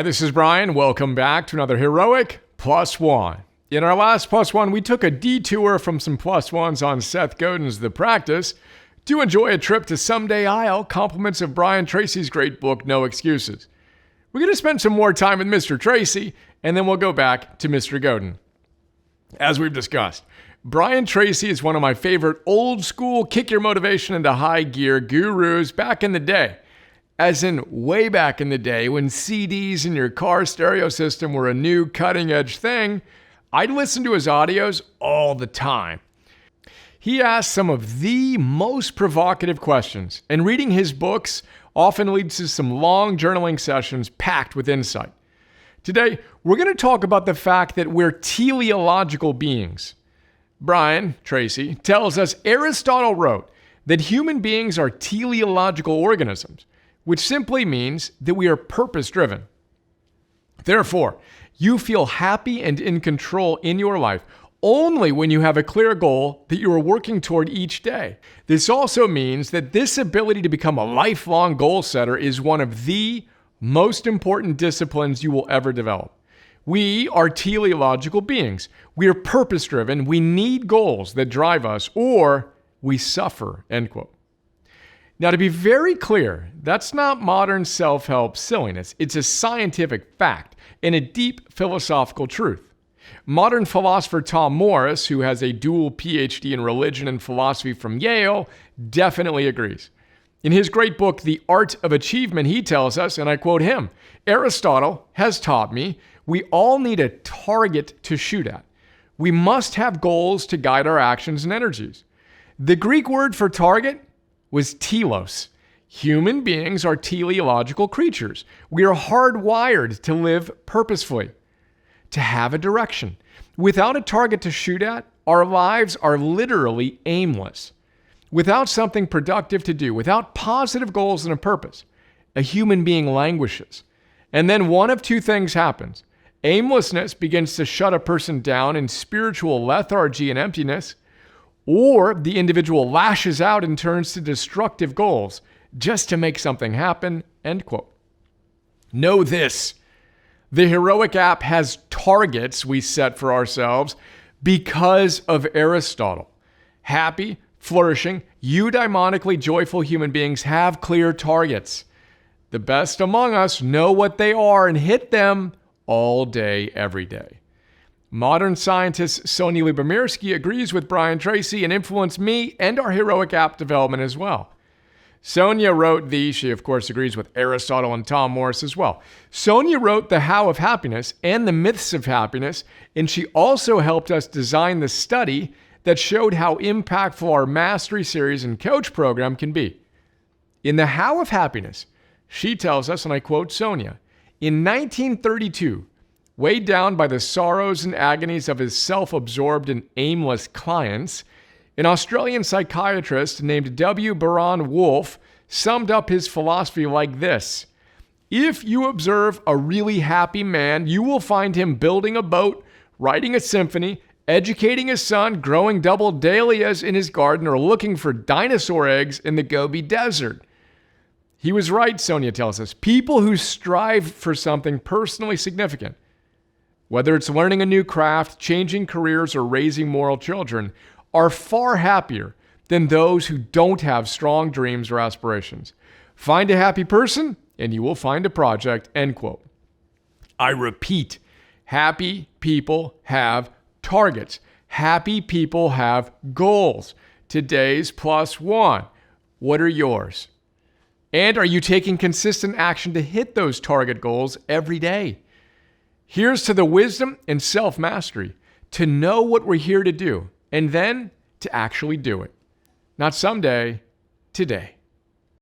This is Brian. Welcome back to another Heroic Plus One. In our last Plus One, we took a detour from some Plus Ones on Seth Godin's The Practice to enjoy a trip to Someday Isle, compliments of Brian Tracy's great book, No Excuses. We're going to spend some more time with Mr. Tracy, and then we'll go back to Mr. Godin. As we've discussed, Brian Tracy is one of my favorite old school kick your motivation into high gear gurus back in the day. As in way back in the day when CDs in your car stereo system were a new cutting edge thing, I'd listen to his audios all the time. He asks some of the most provocative questions, and reading his books often leads to some long journaling sessions packed with insight. Today, we're going to talk about the fact that we're teleological beings. Brian Tracy tells us Aristotle wrote that human beings are teleological organisms, which simply means that we are purpose-driven. Therefore, you feel happy and in control in your life only when you have a clear goal that you are working toward each day. This also means that this ability to become a lifelong goal setter is one of the most important disciplines you will ever develop. We are teleological beings. We are purpose-driven. We need goals that drive us, or we suffer, end quote. Now, to be very clear, that's not modern self-help silliness. It's a scientific fact and a deep philosophical truth. Modern philosopher Tom Morris, who has a dual PhD in religion and philosophy from Yale, definitely agrees. In his great book, The Art of Achievement, he tells us, and I quote him, Aristotle has taught me we all need a target to shoot at. We must have goals to guide our actions and energies. The Greek word for target was telos. Human beings are teleological creatures. We are hardwired to live purposefully, to have a direction. Without a target to shoot at, our lives are literally aimless. Without something productive to do, without positive goals and a purpose, a human being languishes. And then one of two things happens. Aimlessness begins to shut a person down in spiritual lethargy and emptiness, or the individual lashes out and turns to destructive goals just to make something happen, end quote. Know this, the Heroic app has targets we set for ourselves because of Aristotle. Happy, flourishing, eudaimonically joyful human beings have clear targets. The best among us know what they are and hit them all day, every day. Modern scientist Sonja Lyubomirsky agrees with Brian Tracy and influenced me and our Heroic app development as well. Sonia wrote she of course agrees with Aristotle and Tom Morris as well. Sonia wrote The How of Happiness and the Myths of Happiness, and she also helped us design the study that showed how impactful our Mastery Series and Coach program can be. In The How of Happiness, she tells us, and I quote Sonia, in 1932, weighed down by the sorrows and agonies of his self-absorbed and aimless clients, an Australian psychiatrist named W. Baron Wolfe summed up his philosophy like this: if you observe a really happy man, you will find him building a boat, writing a symphony, educating his son, growing double dahlias in his garden, or looking for dinosaur eggs in the Gobi Desert. He was right, Sonia tells us. People who strive for something personally significant, whether it's learning a new craft, changing careers, or raising moral children, are far happier than those who don't have strong dreams or aspirations. Find a happy person, and you will find a project, end quote. I repeat, happy people have targets. Happy people have goals. Today's plus one. What are yours? And are you taking consistent action to hit those target goals every day? Here's to the wisdom and self-mastery to know what we're here to do, and then to actually do it. Not someday, today.